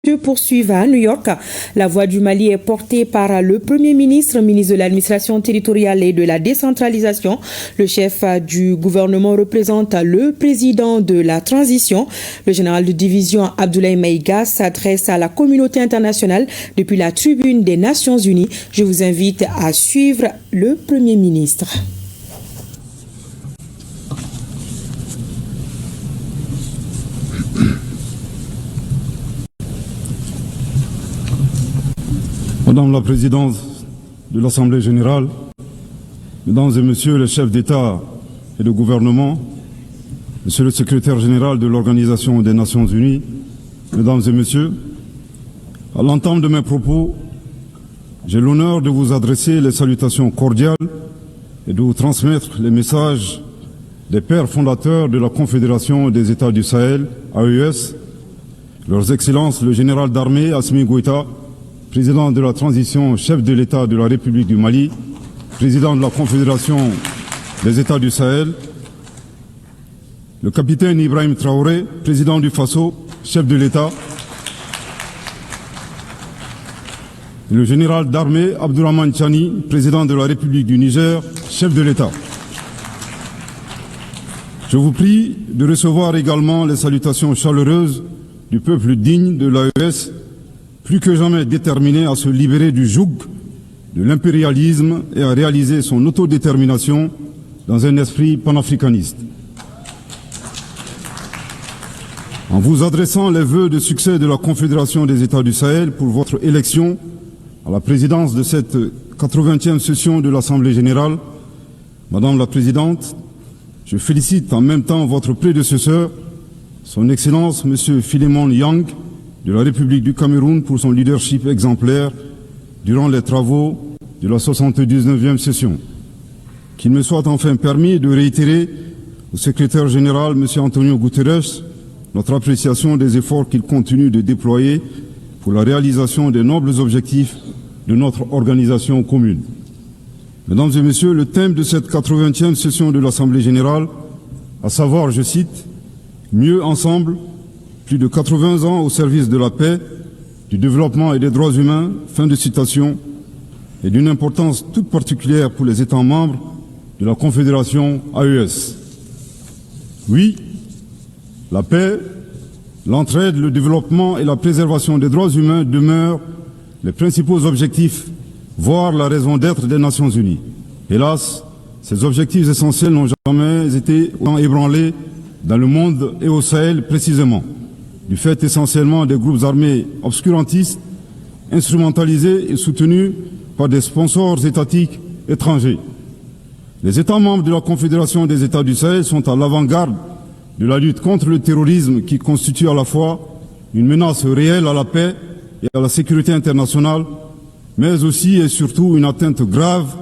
se poursuivent à New York. La voix du Mali est portée par le Premier ministre, ministre de l'administration territoriale et de la décentralisation. Le chef du gouvernement représente le président de la transition. Le général de division Abdoulaye Maïga s'adresse à la communauté internationale depuis la tribune des Nations Unies. Je vous invite à suivre le Premier ministre. Madame la Présidente de l'Assemblée générale, Mesdames et Messieurs les chefs d'État et de gouvernement, Monsieur le Secrétaire général de l'Organisation des Nations Unies, Mesdames et Messieurs, à l'entame de mes propos, j'ai l'honneur de vous adresser les salutations cordiales et de vous transmettre les messages des pères fondateurs de la Confédération des États du Sahel, AES, leurs Excellences le général d'armée Assimi Goïta, président de la transition, chef de l'État de la République du Mali, président de la Confédération des États du Sahel, le capitaine Ibrahim Traoré, président du Faso, chef de l'État, et le général d'armée Abdourahmane Tchani, président de la République du Niger, chef de l'État. Je vous prie de recevoir également les salutations chaleureuses du peuple digne de l'AES, plus que jamais déterminé à se libérer du joug de l'impérialisme et à réaliser son autodétermination dans un esprit panafricaniste. En vous adressant les vœux de succès de la Confédération des États du Sahel pour votre élection à la présidence de cette 80e session de l'Assemblée générale, Madame la Présidente, je félicite en même temps votre prédécesseur, Son Excellence M. Philemon Yang, de la République du Cameroun pour son leadership exemplaire durant les travaux de la 79e session. Qu'il me soit enfin permis de réitérer au secrétaire général, M. Antonio Guterres, notre appréciation des efforts qu'il continue de déployer pour la réalisation des nobles objectifs de notre organisation commune. Mesdames et Messieurs, le thème de cette 80e session de l'Assemblée générale, à savoir, je cite, « Mieux ensemble », plus de 80 ans au service de la paix, du développement et des droits humains, fin de citation, est d'une importance toute particulière pour les États membres de la Confédération AES. Oui, la paix, l'entraide, le développement et la préservation des droits humains demeurent les principaux objectifs, voire la raison d'être des Nations Unies. Hélas, ces objectifs essentiels n'ont jamais été autant ébranlés dans le monde et au Sahel précisément, du fait essentiellement des groupes armés obscurantistes, instrumentalisés et soutenus par des sponsors étatiques étrangers. Les États membres de la Confédération des États du Sahel sont à l'avant-garde de la lutte contre le terrorisme qui constitue à la fois une menace réelle à la paix et à la sécurité internationale, mais aussi et surtout une atteinte grave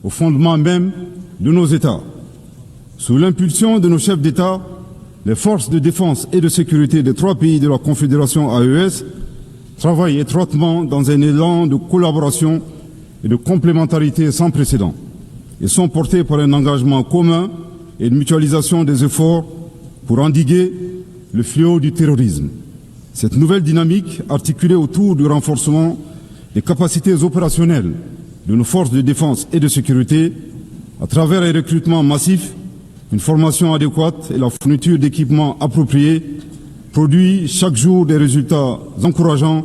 au fondement même de nos États. Sous l'impulsion de nos chefs d'État, les forces de défense et de sécurité des 3 pays de la Confédération AES travaillent étroitement dans un élan de collaboration et de complémentarité sans précédent et sont portés par un engagement commun et de mutualisation des efforts pour endiguer le fléau du terrorisme. Cette nouvelle dynamique, articulée autour du renforcement des capacités opérationnelles de nos forces de défense et de sécurité, à travers un recrutement massif, une formation adéquate et la fourniture d'équipements appropriés, produit chaque jour des résultats encourageants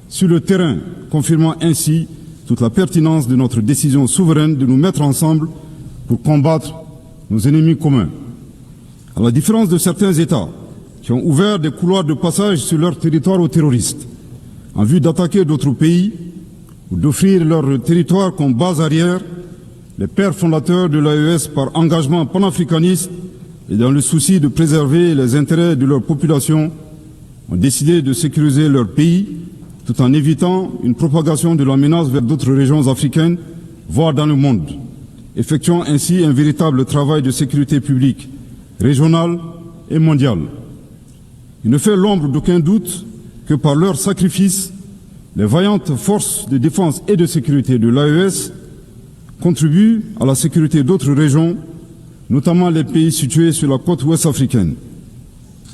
sur le terrain, confirmant ainsi toute la pertinence de notre décision souveraine de nous mettre ensemble pour combattre nos ennemis communs. À la différence de certains États qui ont ouvert des couloirs de passage sur leur territoire aux terroristes, en vue d'attaquer d'autres pays ou d'offrir leur territoire comme base arrière, les pères fondateurs de l'AES, par engagement panafricaniste et dans le souci de préserver les intérêts de leur population, ont décidé de sécuriser leur pays tout en évitant une propagation de la menace vers d'autres régions africaines, voire dans le monde, effectuant ainsi un véritable travail de sécurité publique, régionale et mondiale. Il ne fait l'ombre d'aucun doute que par leur sacrifice, les vaillantes forces de défense et de sécurité de l'AES contribuent à la sécurité d'autres régions, notamment les pays situés sur la côte ouest africaine.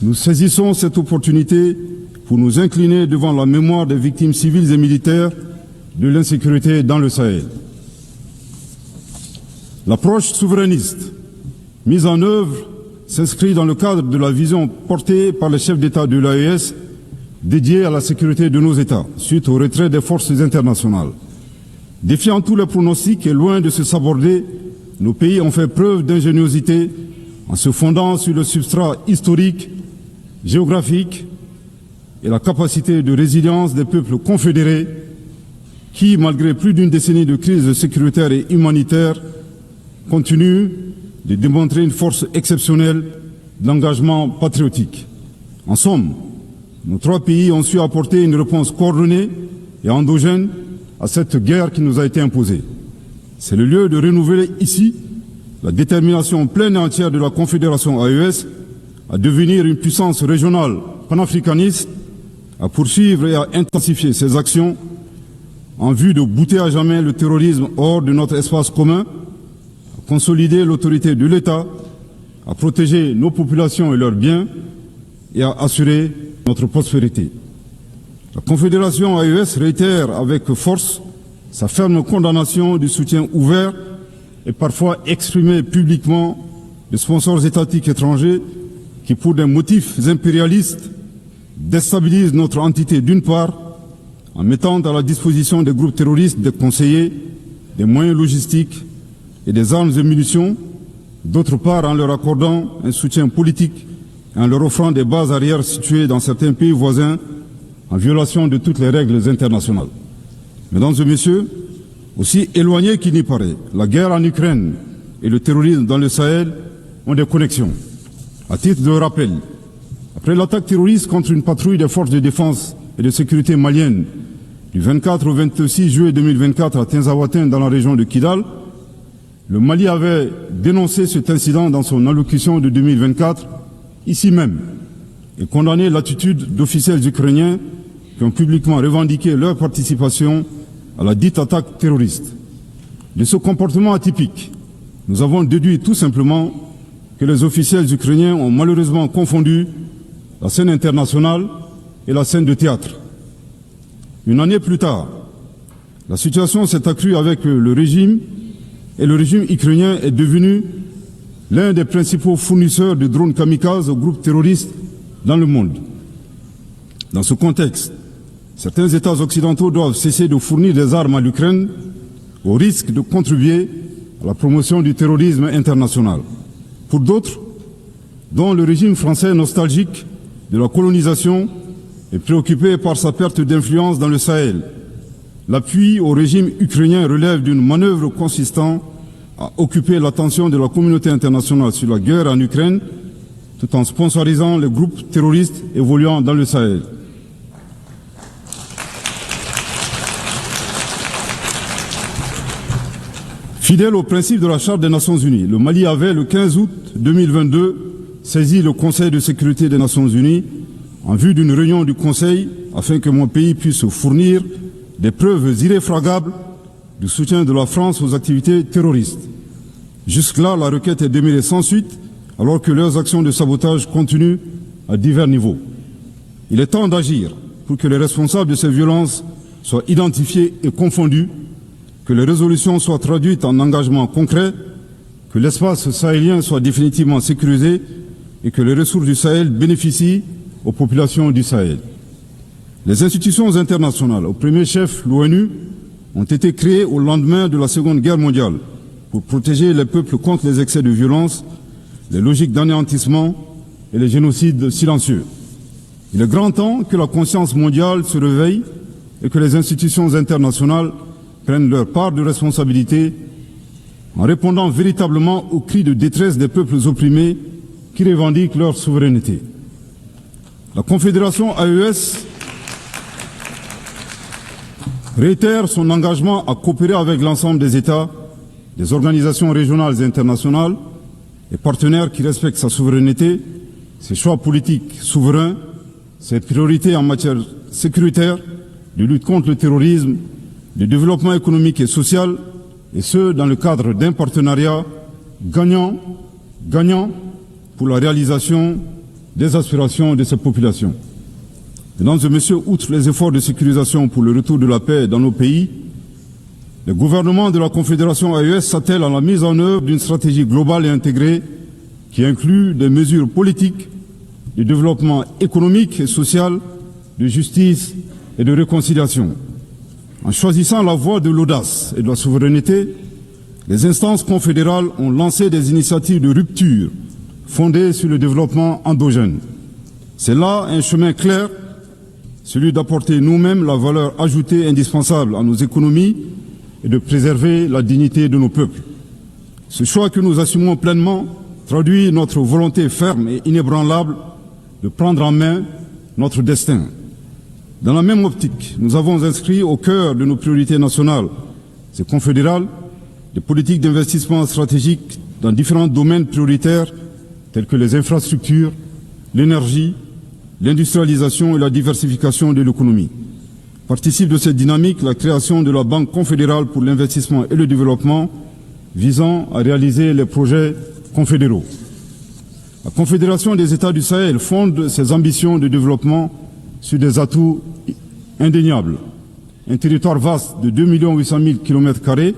Nous saisissons cette opportunité pour nous incliner devant la mémoire des victimes civiles et militaires de l'insécurité dans le Sahel. L'approche souverainiste mise en œuvre s'inscrit dans le cadre de la vision portée par le chef d'État de l'AES dédiée à la sécurité de nos États, suite au retrait des forces internationales. Défiant tous les pronostics et loin de se saborder, nos pays ont fait preuve d'ingéniosité en se fondant sur le substrat historique, géographique et la capacité de résilience des peuples confédérés qui, malgré plus d'une décennie de crise sécuritaire et humanitaire, continuent de démontrer une force exceptionnelle d'engagement patriotique. En somme, nos trois pays ont su apporter une réponse coordonnée et endogène à cette guerre qui nous a été imposée. C'est le lieu de renouveler ici la détermination pleine et entière de la Confédération AES à devenir une puissance régionale panafricaniste, à poursuivre et à intensifier ses actions en vue de bouter à jamais le terrorisme hors de notre espace commun, à consolider l'autorité de l'État, à protéger nos populations et leurs biens et à assurer notre prospérité. La Confédération AES réitère avec force sa ferme condamnation du soutien ouvert et parfois exprimé publiquement de sponsors étatiques étrangers qui, pour des motifs impérialistes, déstabilisent notre entité d'une part, en mettant à la disposition des groupes terroristes des conseillers, des moyens logistiques et des armes et munitions, d'autre part en leur accordant un soutien politique et en leur offrant des bases arrières situées dans certains pays voisins en violation de toutes les règles internationales. Mesdames et messieurs, aussi éloignés qu'il n'y paraît, la guerre en Ukraine et le terrorisme dans le Sahel ont des connexions. À titre de rappel, après l'attaque terroriste contre une patrouille des forces de défense et de sécurité maliennes du 24 au 26 juillet 2024 à Tinzaouaten dans la région de Kidal, le Mali avait dénoncé cet incident dans son allocution de 2024, ici même, et condamné l'attitude d'officiels ukrainiens qui ont publiquement revendiqué leur participation à la dite attaque terroriste. De ce comportement atypique, nous avons déduit tout simplement que les officiels ukrainiens ont malheureusement confondu la scène internationale et la scène de théâtre. Une année plus tard, la situation s'est accrue avec le régime et le régime ukrainien est devenu l'un des principaux fournisseurs de drones kamikazes aux groupes terroristes dans le monde. Dans ce contexte, certains États occidentaux doivent cesser de fournir des armes à l'Ukraine au risque de contribuer à la promotion du terrorisme international. Pour d'autres, dont le régime français nostalgique de la colonisation est préoccupé par sa perte d'influence dans le Sahel, l'appui au régime ukrainien relève d'une manœuvre consistant à occuper l'attention de la communauté internationale sur la guerre en Ukraine, tout en sponsorisant les groupes terroristes évoluant dans le Sahel. Fidèle au principe de la Charte des Nations Unies, le Mali avait, le 15 août 2022, saisi le Conseil de sécurité des Nations Unies en vue d'une réunion du Conseil afin que mon pays puisse fournir des preuves irréfragables du soutien de la France aux activités terroristes. Jusque-là, la requête est demeurée sans suite, alors que leurs actions de sabotage continuent à divers niveaux. Il est temps d'agir pour que les responsables de ces violences soient identifiés et confondus, que les résolutions soient traduites en engagements concrets, que l'espace sahélien soit définitivement sécurisé et que les ressources du Sahel bénéficient aux populations du Sahel. Les institutions internationales, au premier chef l'ONU, ont été créées au lendemain de la Seconde Guerre mondiale pour protéger les peuples contre les excès de violence, les logiques d'anéantissement et les génocides silencieux. Il est grand temps que la conscience mondiale se réveille et que les institutions internationales prennent leur part de responsabilité en répondant véritablement aux cris de détresse des peuples opprimés qui revendiquent leur souveraineté. La Confédération AES réitère son engagement à coopérer avec l'ensemble des États, des organisations régionales et internationales et partenaires qui respectent sa souveraineté, ses choix politiques souverains, ses priorités en matière sécuritaire, de lutte contre le terrorisme, de développement économique et social, et ce, dans le cadre d'un partenariat gagnant-gagnant pour la réalisation des aspirations de ces populations. Mesdames et messieurs, outre les efforts de sécurisation pour le retour de la paix dans nos pays, le gouvernement de la Confédération AES s'attelle à la mise en œuvre d'une stratégie globale et intégrée qui inclut des mesures politiques, de développement économique et social, de justice et de réconciliation. En choisissant la voie de l'audace et de la souveraineté, les instances confédérales ont lancé des initiatives de rupture fondées sur le développement endogène. C'est là un chemin clair, celui d'apporter nous-mêmes la valeur ajoutée indispensable à nos économies et de préserver la dignité de nos peuples. Ce choix que nous assumons pleinement traduit notre volonté ferme et inébranlable de prendre en main notre destin. Dans la même optique, nous avons inscrit au cœur de nos priorités nationales et confédérales des politiques d'investissement stratégiques dans différents domaines prioritaires tels que les infrastructures, l'énergie, l'industrialisation et la diversification de l'économie. Participe de cette dynamique la création de la Banque confédérale pour l'investissement et le développement visant à réaliser les projets confédéraux. La Confédération des États du Sahel fonde ses ambitions de développement sur des atouts indéniables. Un territoire vaste de 2 800 000 km²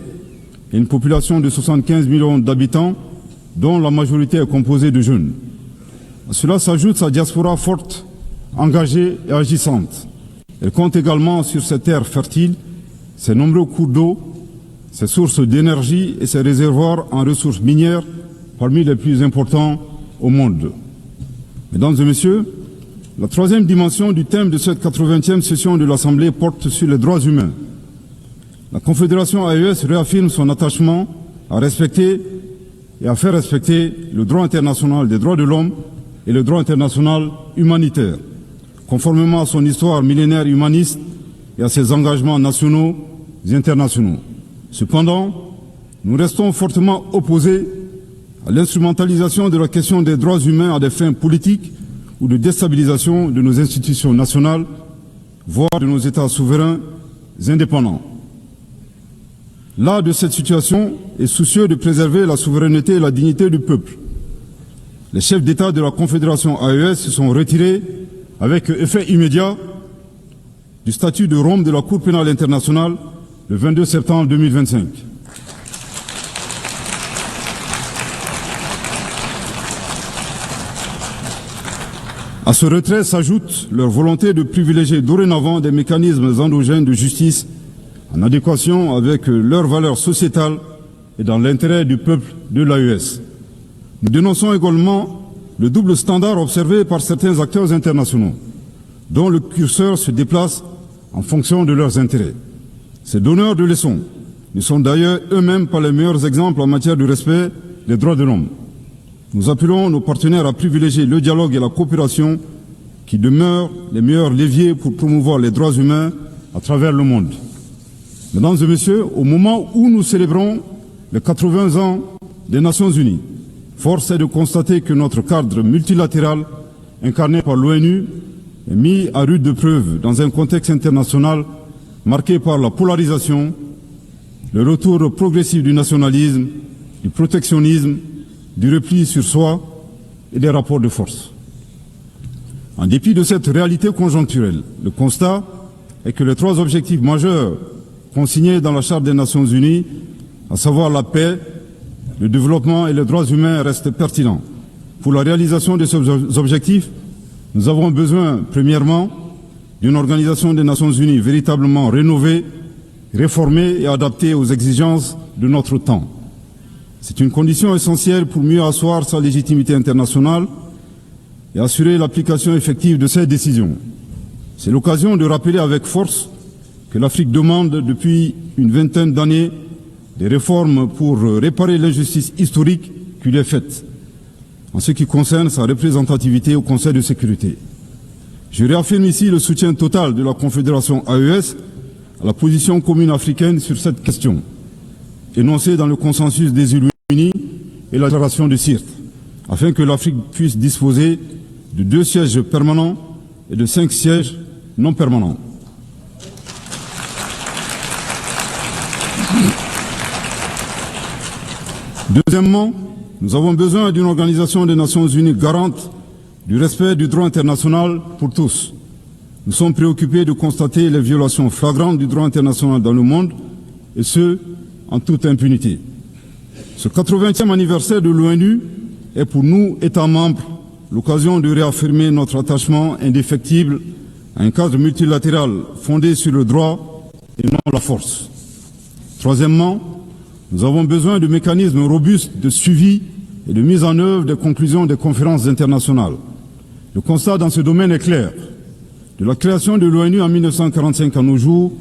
et une population de 75 millions d'habitants, dont la majorité est composée de jeunes. À cela s'ajoute sa diaspora forte, engagée et agissante. Elle compte également sur ses terres fertiles, ses nombreux cours d'eau, ses sources d'énergie et ses réservoirs en ressources minières parmi les plus importants au monde. Mesdames et messieurs, la troisième dimension du thème de cette 80e session de l'Assemblée porte sur les droits humains. La Confédération AES réaffirme son attachement à respecter et à faire respecter le droit international des droits de l'homme et le droit international humanitaire, conformément à son histoire millénaire humaniste et à ses engagements nationaux et internationaux. Cependant, nous restons fortement opposés à l'instrumentalisation de la question des droits humains à des fins politiques ou de déstabilisation de nos institutions nationales, voire de nos États souverains indépendants. Là de cette situation est soucieux de préserver la souveraineté et la dignité du peuple. Les chefs d'État de la Confédération AES se sont retirés avec effet immédiat du statut de Rome de la Cour pénale internationale le 22 septembre 2025. À ce retrait s'ajoute leur volonté de privilégier dorénavant des mécanismes endogènes de justice en adéquation avec leurs valeurs sociétales et dans l'intérêt du peuple de l'AES. Nous dénonçons également le double standard observé par certains acteurs internationaux, dont le curseur se déplace en fonction de leurs intérêts. Ces donneurs de leçons ne sont d'ailleurs eux-mêmes pas les meilleurs exemples en matière de respect des droits de l'homme. Nous appelons nos partenaires à privilégier le dialogue et la coopération qui demeurent les meilleurs leviers pour promouvoir les droits humains à travers le monde. Mesdames et messieurs, au moment où nous célébrons les 80 ans des Nations Unies, force est de constater que notre cadre multilatéral, incarné par l'ONU, est mis à rude épreuve dans un contexte international marqué par la polarisation, le retour progressif du nationalisme, du protectionnisme, du repli sur soi et des rapports de force. En dépit de cette réalité conjoncturelle, le constat est que les trois objectifs majeurs consignés dans la Charte des Nations Unies, à savoir la paix, le développement et les droits humains, restent pertinents. Pour la réalisation de ces objectifs, nous avons besoin, premièrement, d'une organisation des Nations Unies véritablement rénovée, réformée et adaptée aux exigences de notre temps. C'est une condition essentielle pour mieux asseoir sa légitimité internationale et assurer l'application effective de ses décisions. C'est l'occasion de rappeler avec force que l'Afrique demande depuis une vingtaine d'années des réformes pour réparer l'injustice historique qui lui est faite, en ce qui concerne sa représentativité au Conseil de sécurité. Je réaffirme ici le soutien total de la Confédération AES à la position commune africaine sur cette question, énoncée dans le consensus des îles Unis et la déclaration de Sirte, afin que l'Afrique puisse disposer de 2 sièges permanents et de 5 sièges non permanents. Deuxièmement, nous avons besoin d'une organisation des Nations Unies garante du respect du droit international pour tous. nous sommes préoccupés de constater les violations flagrantes du droit international dans le monde, et ce, en toute impunité. Ce 80e anniversaire de l'ONU est pour nous, États membres, l'occasion de réaffirmer notre attachement indéfectible à un cadre multilatéral fondé sur le droit et non la force. Troisièmement, nous avons besoin de mécanismes robustes de suivi et de mise en œuvre des conclusions des conférences internationales. Le constat dans ce domaine est clair. De la création de l'ONU en 1945 à nos jours,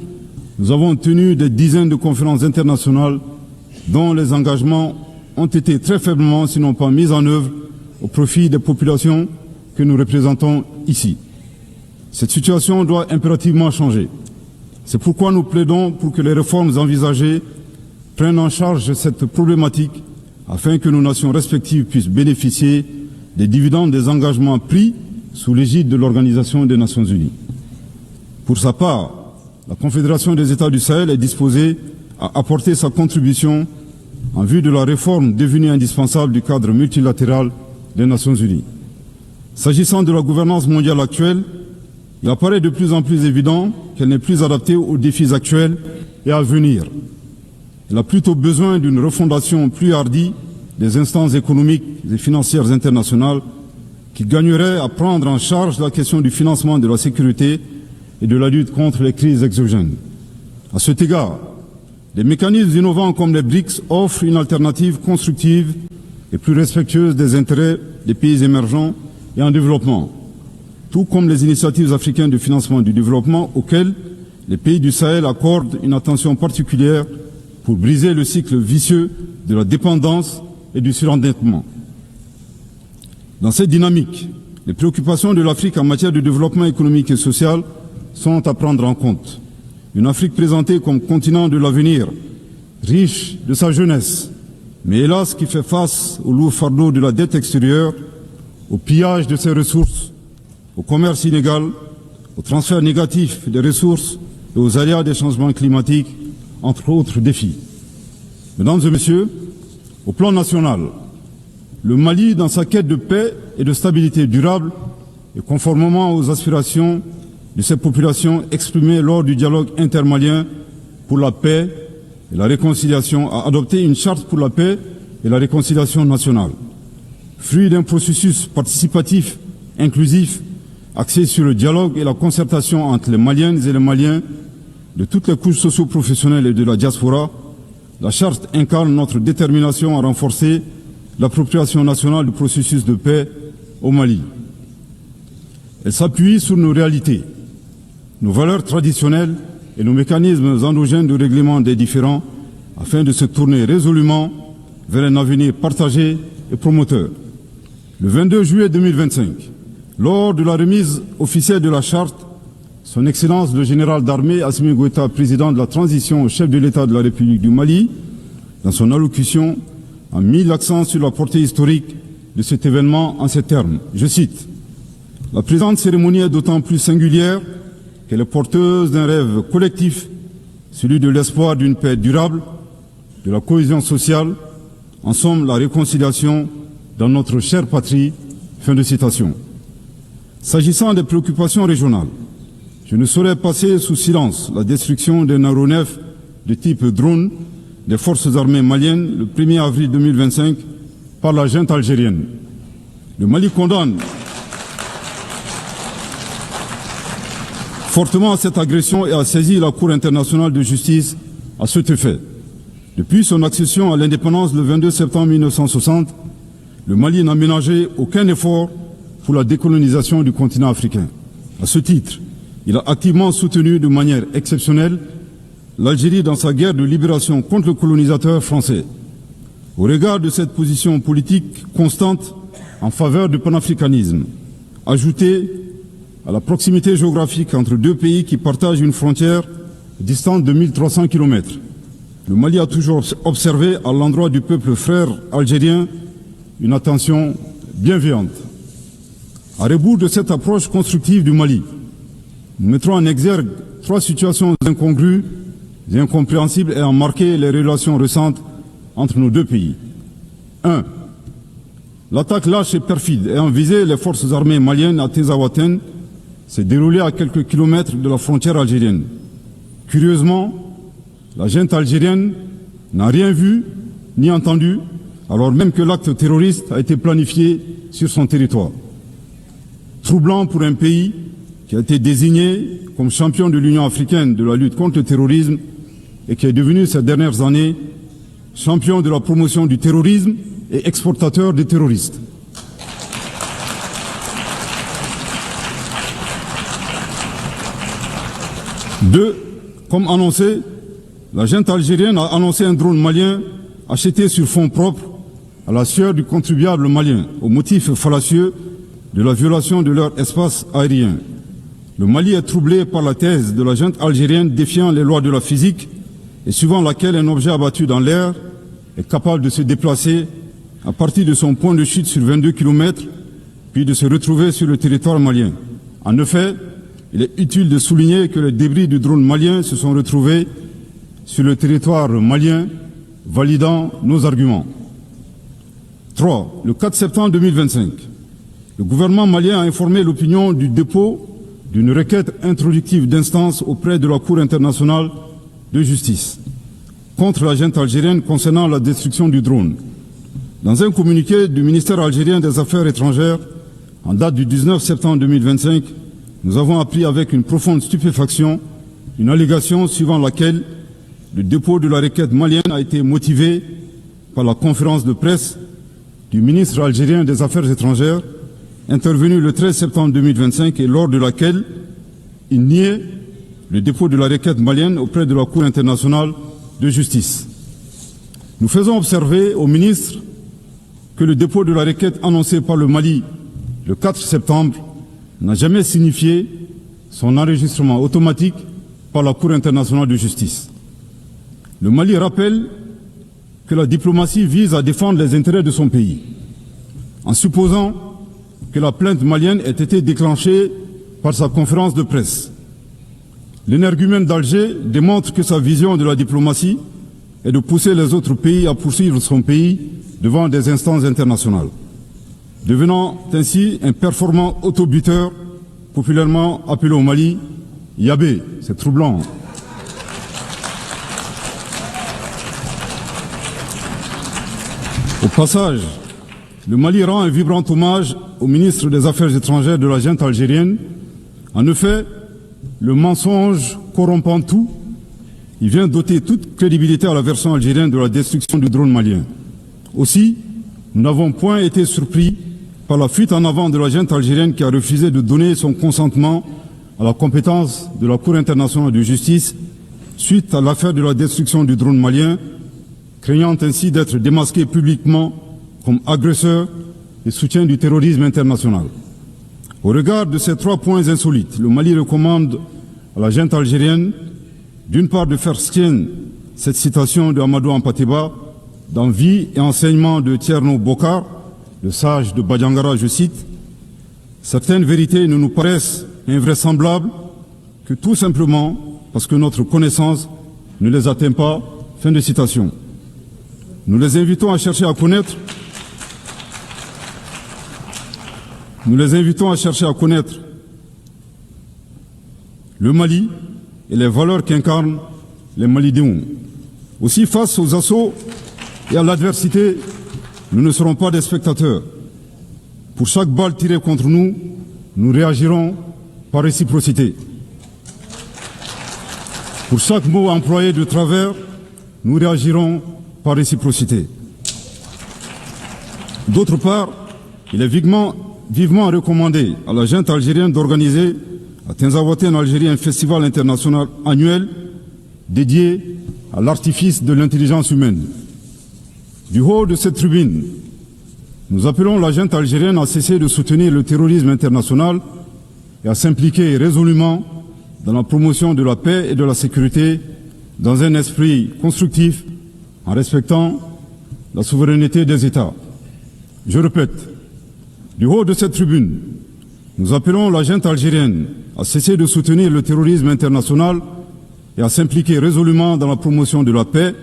nous avons tenu des dizaines de conférences internationales dont les engagements ont été très faiblement, sinon pas mis en œuvre, au profit des populations que nous représentons ici. Cette situation doit impérativement changer. C'est pourquoi nous plaidons pour que les réformes envisagées prennent en charge cette problématique afin que nos nations respectives puissent bénéficier des dividendes des engagements pris sous l'égide de l'Organisation des Nations Unies. Pour sa part, la Confédération des États du Sahel est disposée à apporter sa contribution en vue de la réforme devenue indispensable du cadre multilatéral des Nations Unies. S'agissant de la gouvernance mondiale actuelle, il apparaît de plus en plus évident qu'elle n'est plus adaptée aux défis actuels et à venir. Elle a plutôt besoin d'une refondation plus hardie des instances économiques et financières internationales qui gagneraient à prendre en charge la question du financement de la sécurité et de la lutte contre les crises exogènes. À cet égard, des mécanismes innovants comme les BRICS offrent une alternative constructive et plus respectueuse des intérêts des pays émergents et en développement, tout comme les initiatives africaines de financement du développement auxquelles les pays du Sahel accordent une attention particulière pour briser le cycle vicieux de la dépendance et du surendettement. Dans cette dynamique, les préoccupations de l'Afrique en matière de développement économique et social sont à prendre en compte. Une Afrique présentée comme continent de l'avenir, riche de sa jeunesse, mais hélas qui fait face au lourd fardeau de la dette extérieure, au pillage de ses ressources, au commerce inégal, au transfert négatif des ressources et aux aléas des changements climatiques, entre autres défis. Mesdames et messieurs, au plan national, le Mali, dans sa quête de paix et de stabilité durable, et conformément aux aspirations de ces populations exprimées lors du dialogue intermalien pour la paix et la réconciliation, a adopté une charte pour la paix et la réconciliation nationale. Fruit d'un processus participatif, inclusif, axé sur le dialogue et la concertation entre les Maliennes et les Maliens de toutes les couches socio-professionnelles et de la diaspora, la charte incarne notre détermination à renforcer l'appropriation nationale du processus de paix au Mali. Elle s'appuie sur nos réalités, nos valeurs traditionnelles et nos mécanismes endogènes de règlement des différends afin de se tourner résolument vers un avenir partagé et promoteur. Le 22 juillet 2025, lors de la remise officielle de la charte, Son Excellence le général d'armée Assimi Goïta, président de la transition au chef de l'État de la République du Mali, dans son allocution, a mis l'accent sur la portée historique de cet événement en ces termes. Je cite: « La présente cérémonie est d'autant plus singulière qu'elle est porteuse d'un rêve collectif, celui de l'espoir d'une paix durable, de la cohésion sociale, en somme la réconciliation dans notre chère patrie. » Fin de citation. S'agissant des préoccupations régionales, je ne saurais passer sous silence la destruction d'un aéronef de type drone des forces armées maliennes le 1er avril 2025 par la junte algérienne. Le Mali condamne fortement cette agression et a saisi la Cour internationale de justice à cet effet. Depuis son accession à l'indépendance le 22 septembre 1960, le Mali n'a ménagé aucun effort pour la décolonisation du continent africain. À ce titre, il a activement soutenu de manière exceptionnelle l'Algérie dans sa guerre de libération contre le colonisateur français. Au regard de cette position politique constante en faveur du panafricanisme, ajoutée à la proximité géographique entre deux pays qui partagent une frontière distante de 1300 km, le Mali a toujours observé à l'endroit du peuple frère algérien une attention bienveillante. À rebours de cette approche constructive du Mali, nous mettrons en exergue trois situations incongrues et incompréhensibles ayant marqué les relations récentes entre nos deux pays. 1. L'attaque lâche et perfide ayant visé les forces armées maliennes à Tezawaten, s'est déroulé à quelques kilomètres de la frontière algérienne. Curieusement, la junte algérienne n'a rien vu ni entendu, alors même que l'acte terroriste a été planifié sur son territoire. Troublant pour un pays qui a été désigné comme champion de l'Union africaine de la lutte contre le terrorisme et qui est devenu ces dernières années champion de la promotion du terrorisme et exportateur des terroristes. Deux, comme annoncé, la junte algérienne a annoncé un drone malien acheté sur fonds propres à la sueur du contribuable malien, au motif fallacieux de la violation de leur espace aérien. Le Mali est troublé par la thèse de la junte algérienne défiant les lois de la physique et suivant laquelle un objet abattu dans l'air est capable de se déplacer à partir de son point de chute sur 22 km, puis de se retrouver sur le territoire malien. En effet, il est utile de souligner que les débris du drone malien se sont retrouvés sur le territoire malien, validant nos arguments. 3. Le 4 septembre 2025, le gouvernement malien a informé l'opinion du dépôt d'une requête introductive d'instance auprès de la Cour internationale de justice contre la junte algérienne concernant la destruction du drone. Dans un communiqué du ministère algérien des Affaires étrangères, en date du 19 septembre 2025, nous avons appris avec une profonde stupéfaction une allégation suivant laquelle le dépôt de la requête malienne a été motivé par la conférence de presse du ministre algérien des Affaires étrangères intervenue le 13 septembre 2025 et lors de laquelle il niait le dépôt de la requête malienne auprès de la Cour internationale de justice. Nous faisons observer au ministre que le dépôt de la requête annoncé par le Mali le 4 septembre n'a jamais signifié son enregistrement automatique par la Cour internationale de justice. Le Mali rappelle que la diplomatie vise à défendre les intérêts de son pays, en supposant que la plainte malienne ait été déclenchée par sa conférence de presse. L'énergumène d'Alger démontre que sa vision de la diplomatie est de pousser les autres pays à poursuivre son pays devant des instances internationales, devenant ainsi un performant autobuteur, populairement appelé au Mali Yabé. C'est troublant. Au passage, le Mali rend un vibrant hommage au ministre des Affaires étrangères de la junte algérienne. En effet, le mensonge corrompant tout, il vient doter toute crédibilité à la version algérienne de la destruction du drone malien. Aussi, nous n'avons point été surpris par la fuite en avant de la junte algérienne qui a refusé de donner son consentement à la compétence de la Cour internationale de justice suite à l'affaire de la destruction du drone malien, craignant ainsi d'être démasqué publiquement comme agresseur et soutien du terrorisme international. Au regard de ces trois points insolites, le Mali recommande à la junte algérienne, d'une part, de faire sienne cette citation de Amadou Hampâté-Bâ dans Vie et enseignement de Thierno Bokar, le sage de Badiangara, je cite, « Certaines vérités ne nous paraissent invraisemblables que tout simplement parce que notre connaissance ne les atteint pas. » Fin de citation. Nous les invitons à chercher à connaître le Mali et les valeurs qu'incarnent les Malidéons. Aussi, face aux assauts et à l'adversité, nous ne serons pas des spectateurs. Pour chaque balle tirée contre nous, nous réagirons par réciprocité. Pour chaque mot employé de travers, nous réagirons par réciprocité. D'autre part, il est vivement recommandé à la junte algérienne d'organiser à Tinzaouaté en Algérie un festival international annuel dédié à l'artifice de l'intelligence humaine. Du haut de cette tribune, nous appelons la junte algérienne à cesser de soutenir le terrorisme international et à s'impliquer résolument dans la promotion de la paix et de la sécurité dans un esprit constructif en respectant la souveraineté des États. Je répète, du haut de cette tribune, nous appelons la junte algérienne à cesser de soutenir le terrorisme international et à s'impliquer résolument dans la promotion de la paix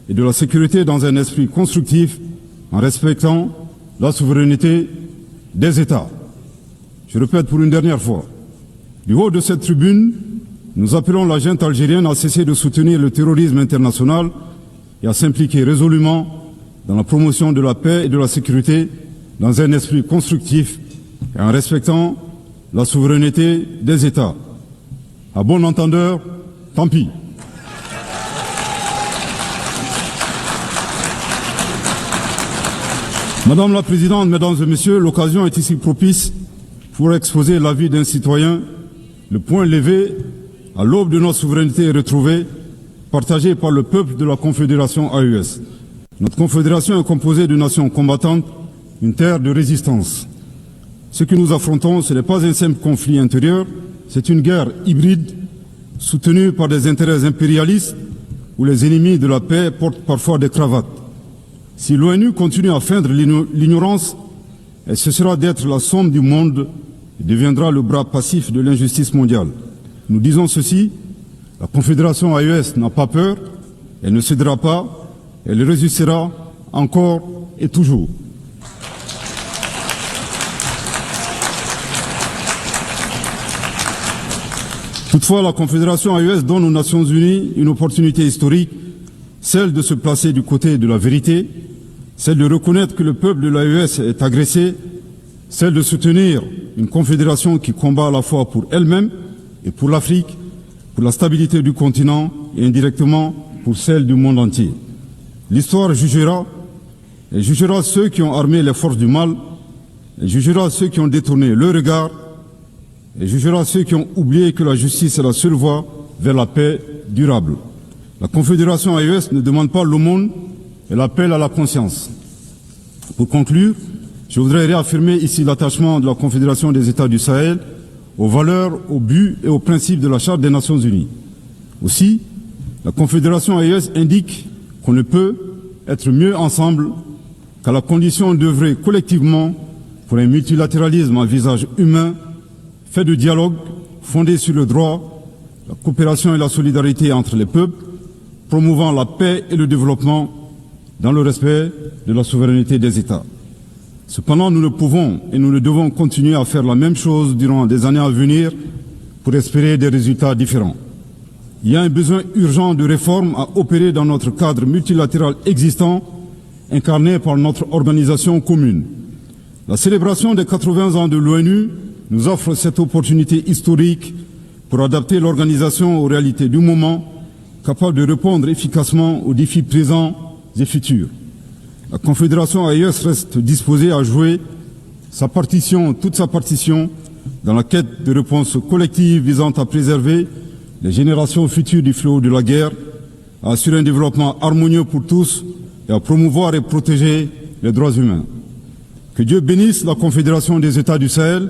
et de la sécurité dans un esprit constructif en respectant la souveraineté des États. Je répète pour une dernière fois, Du haut de cette tribune, nous appelons la junte algérienne à cesser de soutenir le terrorisme international et à s'impliquer résolument dans la promotion de la paix et de la sécurité dans un esprit constructif et en respectant la souveraineté des États. À bon entendeur, tant pis. Madame la Présidente, Mesdames et Messieurs, l'occasion est ici propice pour exposer l'avis d'un citoyen, le point levé à l'aube de notre souveraineté retrouvée, partagée par le peuple de la Confédération AES. Notre confédération est composée de nations combattantes, une terre de résistance. Ce que nous affrontons, ce n'est pas un simple conflit intérieur, c'est une guerre hybride soutenue par des intérêts impérialistes où les ennemis de la paix portent parfois des cravates. Si l'ONU continue à feindre l'ignorance, elle cessera d'être la somme du monde et deviendra le bras passif de l'injustice mondiale. Nous disons ceci, la Confédération AES n'a pas peur, elle ne cédera pas, elle résistera encore et toujours. Toutefois, la Confédération AES donne aux Nations Unies une opportunité historique, celle de se placer du côté de la vérité, celle de reconnaître que le peuple de l'AES est agressé, celle de soutenir une confédération qui combat à la fois pour elle-même et pour l'Afrique, pour la stabilité du continent et indirectement pour celle du monde entier. L'histoire jugera, et jugera ceux qui ont armé les forces du mal, et jugera ceux qui ont détourné le regard, et jugera ceux qui ont oublié que la justice est la seule voie vers la paix durable. La Confédération AES ne demande pas l'aumône, elle appelle à la conscience. Pour conclure, je voudrais réaffirmer ici l'attachement de la Confédération des États du Sahel aux valeurs, aux buts et aux principes de la Charte des Nations Unies. Aussi, la Confédération AES indique qu'on ne peut être mieux ensemble qu'à la condition d'œuvrer collectivement pour un multilatéralisme à visage humain, fait de dialogue, fondé sur le droit, la coopération et la solidarité entre les peuples, promouvant la paix et le développement dans le respect de la souveraineté des États. Cependant, nous ne pouvons et nous ne devons continuer à faire la même chose durant des années à venir pour espérer des résultats différents. Il y a un besoin urgent de réforme à opérer dans notre cadre multilatéral existant, incarné par notre organisation commune. La célébration des 80 ans de l'ONU nous offre cette opportunité historique pour adapter l'organisation aux réalités du moment, capable de répondre efficacement aux défis présents et futurs. La Confédération AES reste disposée à jouer toute sa partition dans la quête de réponses collectives visant à préserver les générations futures du fléau de la guerre, à assurer un développement harmonieux pour tous et à promouvoir et protéger les droits humains. Que Dieu bénisse la Confédération des États du Sahel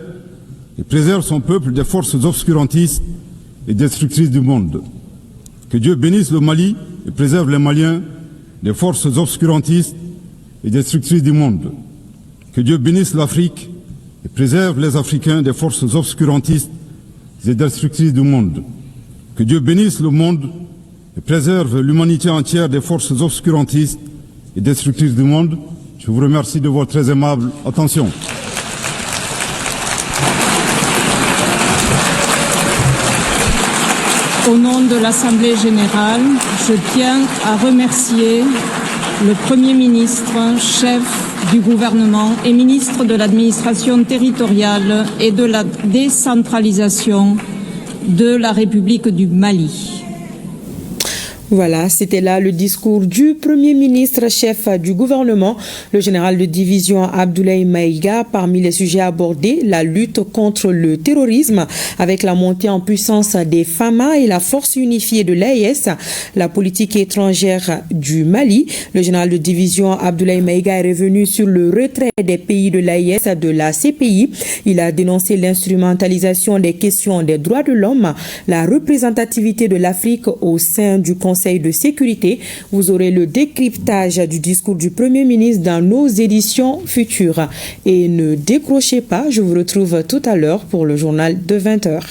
et préserve son peuple des forces obscurantistes et destructrices du monde. Que Dieu bénisse le Mali et préserve les Maliens des forces obscurantistes et destructrices du monde. Que Dieu bénisse l'Afrique et préserve les Africains des forces obscurantistes et destructrices du monde. Que Dieu bénisse le monde et préserve l'humanité entière des forces obscurantistes et destructrices du monde. Je vous remercie de votre très aimable attention. Au nom de l'Assemblée générale, je tiens à remercier le Premier ministre, chef du gouvernement et ministre de l'administration territoriale et de la décentralisation de la République du Mali. Voilà, c'était là le discours du Premier ministre, chef du gouvernement, le général de division Abdoulaye Maïga. Parmi les sujets abordés, la lutte contre le terrorisme avec la montée en puissance des FAMA et la force unifiée de l'AES, la politique étrangère du Mali. Le général de division Abdoulaye Maïga est revenu sur le retrait des pays de l'AES de la CPI. Il a dénoncé l'instrumentalisation des questions des droits de l'homme, la représentativité de l'Afrique au sein du Conseil de sécurité. Vous aurez le décryptage du discours du Premier ministre dans nos éditions futures. Et ne décrochez pas, je vous retrouve tout à l'heure pour le journal de 20h.